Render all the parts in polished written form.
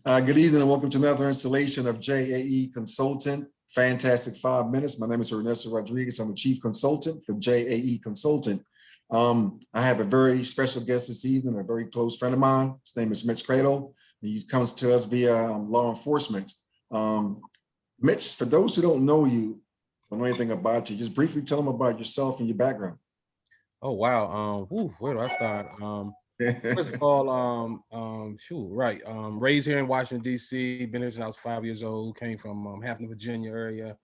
Good evening and welcome to another installation of JAE Consultant, Fantastic 5 Minutes. My name is Ernesto Rodriguez. I'm the Chief Consultant for JAE Consultant. I have a very special guest this evening, a very close friend of mine. His name is Mitch Credle. He comes to us via law enforcement. Mitch, for those who don't know you, don't know anything about you, just briefly tell them about yourself and your background. Oh wow. Where do I start? First of all, raised here in Washington, D.C., been here since I was 5 years old, came from Hampton, Virginia area,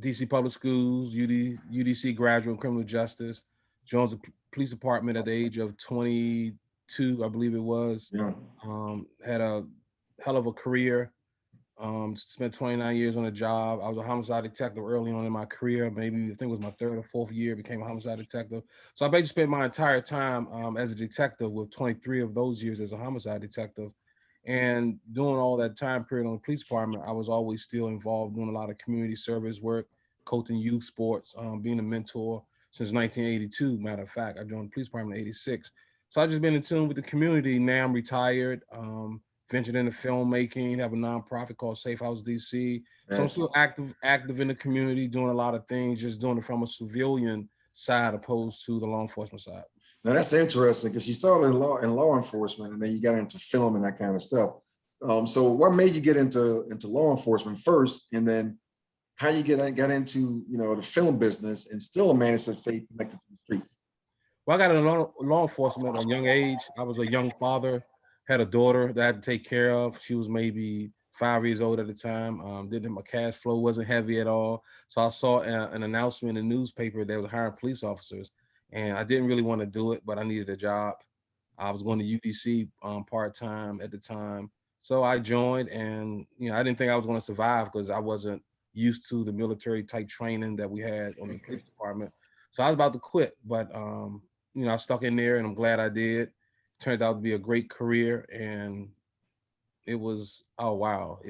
D.C. public schools, UDC graduate in criminal justice, joined the police department at the age of 22, I believe it was. Yeah. Had a hell of a career. Spent 29 years on a job. I was a homicide detective early on in my career. Maybe I think it was my third or fourth year, became a homicide detective. So I basically spent my entire time as a detective, with 23 of those years as a homicide detective. And during all that time period on the police department, I was always still involved doing a lot of community service work, coaching youth sports, being a mentor since 1982. Matter of fact, I joined the police department in '86. So I've just been in tune with the community. Now I'm retired. Ventured into filmmaking, have a nonprofit called Safe House DC. So I'm still active in the community, doing a lot of things, just doing it from a civilian side opposed to the law enforcement side. Now that's interesting because you started in law enforcement and then you got into film and that kind of stuff. So what made you get into law enforcement first, and then how you got into the film business and still managed to stay connected to the streets? Well, I got into law enforcement at a young age. I was a young father, had a daughter that I had to take care of. She was maybe 5 years old at the time. My cash flow wasn't heavy at all. So I saw an announcement in the newspaper that was hiring police officers, and I didn't really want to do it, but I needed a job. I was going to UDC part-time at the time. So I joined, and I didn't think I was going to survive because I wasn't used to the military type training that we had on the police department. So I was about to quit, but I stuck in there, and I'm glad I did. Turned out to be a great career, and it was all like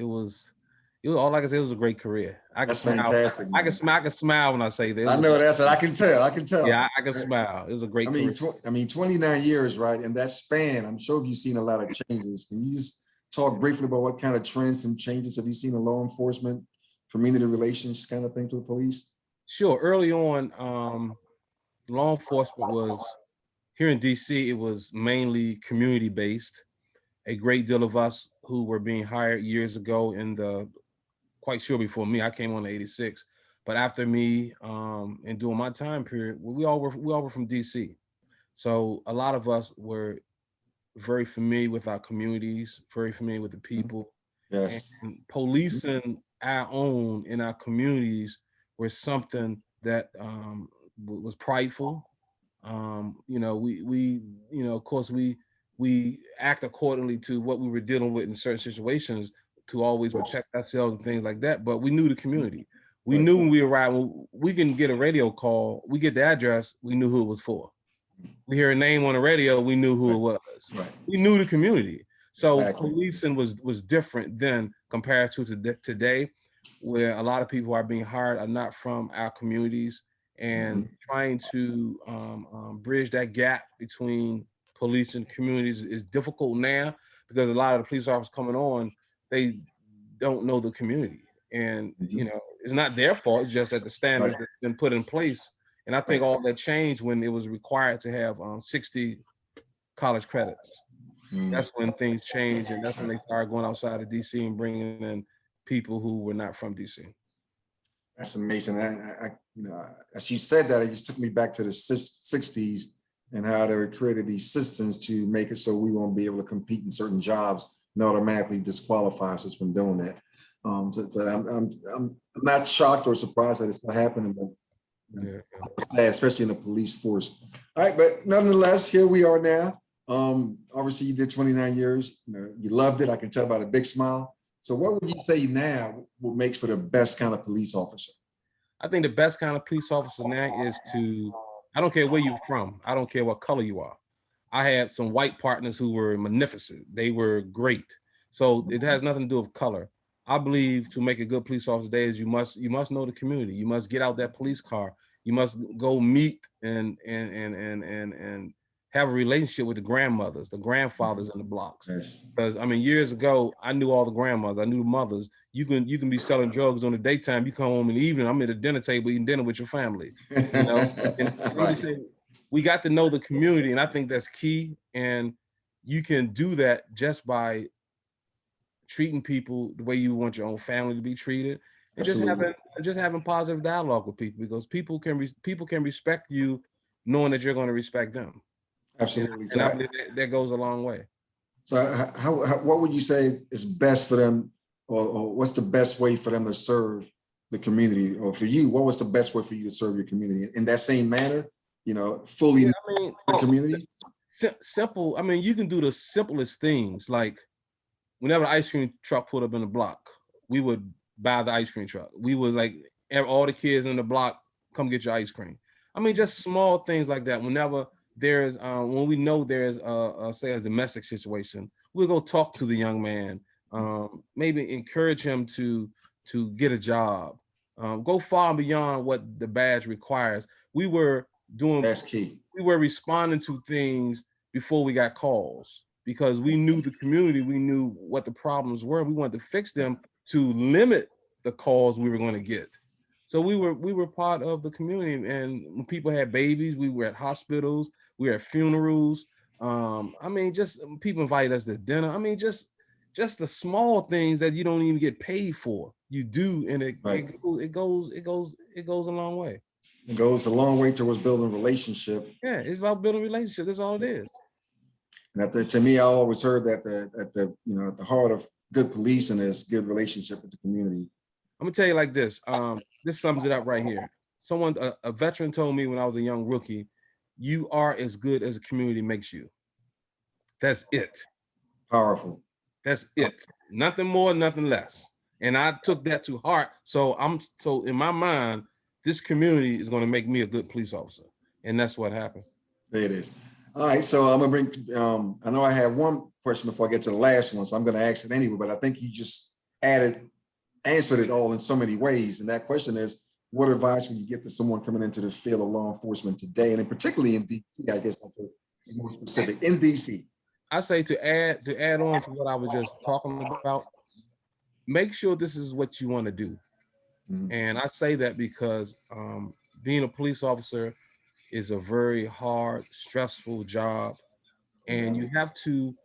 I said, it was a great career. I can smile. Fantastic. I can smile when I say that. I know that's it. I can tell. Yeah, I can smile. It was a great career. 29 years, right? In that span, I'm sure you've seen a lot of changes. Can you just talk briefly about what kind of trends and changes have you seen in law enforcement, community relations kind of thing to the police? Sure. Early on, law enforcement was here in DC. It was mainly community based. A great deal of us who were being hired years ago quite sure before me, I came on in '86, but after me, and during my time period, we all were from DC. So a lot of us were very familiar with our communities, very familiar with the people. Yes. And policing our own in our communities was something that was prideful. Of course, we act accordingly to what we were dealing with in certain situations to always protect ourselves and things like that. But we knew the community. We knew when we arrived, when we can get a radio call, we get the address, we knew who it was for. We hear a name on the radio, we knew who it was. Right. We knew the community. So Exactly. policing was different then compared to today, where a lot of people are being hired are not from our communities, and trying to bridge that gap between police and communities is difficult now because a lot of the police officers coming on, they don't know the community, and it's not their fault. It's just that the standards that's been put in place, and I think all that changed when it was required to have 60 college credits. That's when things changed, and that's when they started going outside of DC and bringing in people who were not from DC. That's amazing. As you said that, it just took me back to the '60s and how they created these systems to make it so we won't be able to compete in certain jobs and automatically disqualifies us from doing that. But I'm not shocked or surprised that it's not happening, but especially in the police force. All right, but nonetheless, here we are now. Obviously, you did 29 years. You loved it. I can tell by the big smile. So what would you say now what makes for the best kind of police officer? I think the best kind of police officer now is I don't care where you're from. I don't care what color you are. I had some white partners who were magnificent. They were great. So it has nothing to do with color. I believe to make a good police officer today is you must know the community. You must get out that police car. You must go meet and have a relationship with the grandmothers, the grandfathers in the blocks. Yes. Because I mean, years ago, I knew all the grandmothers, I knew the mothers. You can be selling drugs on the daytime. You come home in the evening, I'm at the dinner table eating dinner with your family. You know, and Right. we got to know the community, and I think that's key. And you can do that just by treating people the way you want your own family to be treated, and Absolutely. just having positive dialogue with people, because people can respect you knowing that you're going to respect them. Absolutely. And I believe that goes a long way. So what would you say is best for them, or what's the best way for them to serve the community? Or for you, what was the best way for you to serve your community in that same manner, fully Yeah, I mean, the community? simple. I mean, you can do the simplest things. Like whenever the ice cream truck pulled up in the block, we would buy the ice cream truck. We would like all the kids in the block, come get your ice cream. I mean, just small things like that. Whenever there's when we know there's say a domestic situation, we'll go talk to the young man, maybe encourage him to get a job, go far beyond what the badge requires. We were doing That's key. we were responding to things before we got calls, because we knew the community, we knew what the problems were. We wanted to fix them to limit the calls we were going to get. So we were part of the community, and when people had babies, we were at hospitals, we were at funerals. I mean, just people invited us to dinner. I mean, just the small things that you don't even get paid for, you do, and Right. it goes a long way. It goes a long way towards building a relationship. Yeah, it's about building relationships. That's all it is. And to me, I always heard that at the heart of good policing is good relationship with the community. I'm gonna tell you like this. This sums it up right here. Someone, a veteran, told me when I was a young rookie, "You are as good as the community makes you." That's it. Powerful. That's it. Nothing more, nothing less. And I took that to heart. So in my mind, this community is going to make me a good police officer, and that's what happened. There it is. All right, so I'm gonna bring. I know I have one question before I get to the last one, so I'm gonna ask it anyway. But I think you just answered it all in so many ways. And that question is, what advice would you give to someone coming into the field of law enforcement today, and particularly in DC? I guess I'll be more specific in DC. I say to add on to what I was just talking about, make sure this is what you want to do. Mhm. And I say that because being a police officer is a very hard, stressful job. And you have to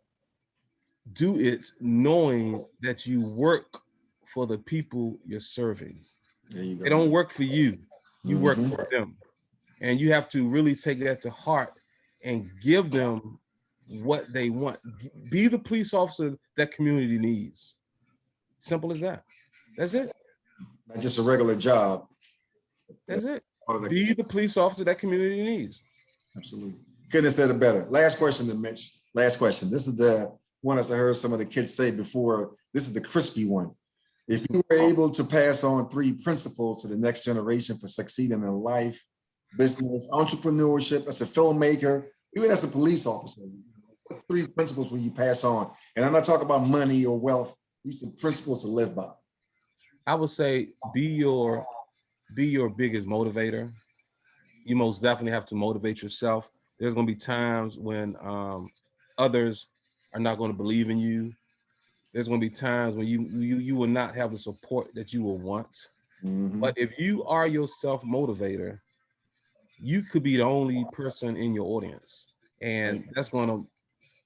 do it knowing that you work for the people you're serving. There you They go. don't work for you, you work Mhm. for them. And you have to really take that to heart and give them what they want. Be the police officer that community needs. Simple as that. That's it. Not just a regular job. That's it. Part of the- Be the police officer that community needs. Absolutely. Couldn't have said it better. Last question to Mitch. Last question. This is the one, as I heard some of the kids say before, this is the crispy one. If you were able to pass on 3 principles to the next generation for succeeding in life, business, entrepreneurship, as a filmmaker, even as a police officer, what 3 principles will you pass on? And I'm not talking about money or wealth. These are principles to live by. I would say be your biggest motivator. You most definitely have to motivate yourself. There's going to be times when others are not going to believe in you. There's going to be times when you will not have the support that you will want. Mhm. But if you are your self motivator, you could be the only person in your audience, and that's going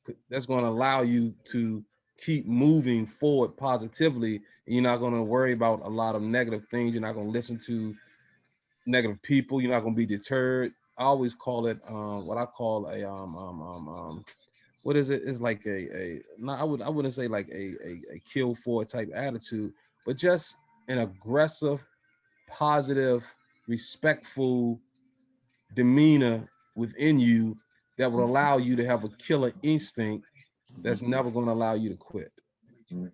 to allow you to keep moving forward positively. And you're not going to worry about a lot of negative things. You're not going to listen to negative people. You're not going to be deterred. I always call it what I call a what is it? It's like I wouldn't say like a kill for type attitude, but just an aggressive, positive, respectful demeanor within you that will allow you to have a killer instinct that's never going to allow you to quit. Mhm.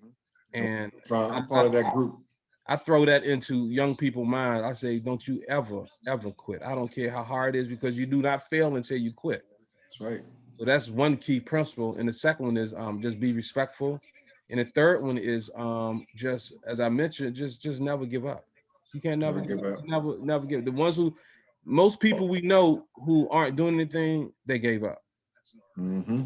And I'm part of that group. I throw that into young people's mind. I say, don't you ever quit. I don't care how hard it is, because you do not fail until you quit. That's right. So that's one key principle. And the second one is just be respectful. And the third one is just, as I mentioned, just never give up. You can't never give up. Never give. The ones who, most people we know who aren't doing anything, they gave up. Mm-hmm.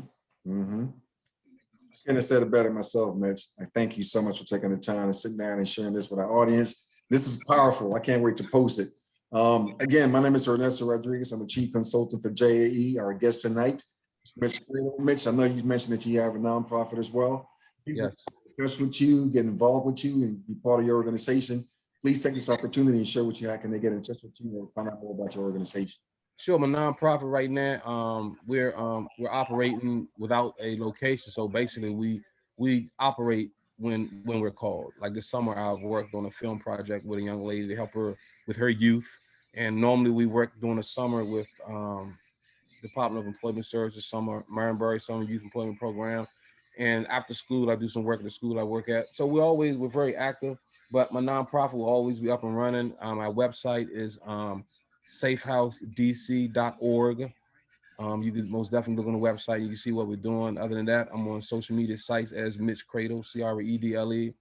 Mm-hmm. I couldn't have said it better myself, Mitch. I thank you so much for taking the time to sit down and sharing this with our audience. This is powerful. I can't wait to post it. Again, my name is Ernesto Rodriguez. I'm the Chief Consultant for JAE. Our guest tonight is Mitch Credle. Mitch, I know you mentioned that you have a nonprofit as well. People Yes. get in touch with you, get involved with you, and be part of your organization. Please take this opportunity and share what you have. Can they get in touch with you and find out more about your organization? Sure, I'm a nonprofit right now. We're operating without a location, so basically we operate when we're called. Like this summer, I've worked on a film project with a young lady to help her with her youth, and normally we work during the summer with Department of Employment Services summer, Marienburg Summer Youth Employment Program. And after school, I do some work at the school I work at. So we're very active, but my nonprofit will always be up and running. My website is safehousedc.org. You can most definitely look on the website. You can see what we're doing. Other than that, I'm on social media sites as Mitch Credle, Credle.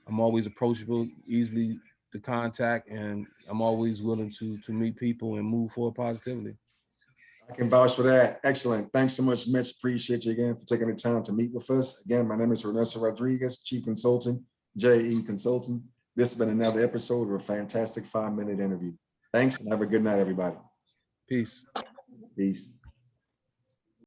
I'm always approachable, easily to contact, and I'm always willing to meet people and move forward positively. I can vouch for that. Excellent. Thanks so much, Mitch. Appreciate you again for taking the time to meet with us. Again, my name is Ernesto Rodriguez, Chief Consultant, JAE Consultant. This has been another episode of a fantastic 5-minute interview. Thanks and have a good night, everybody. Peace. Peace.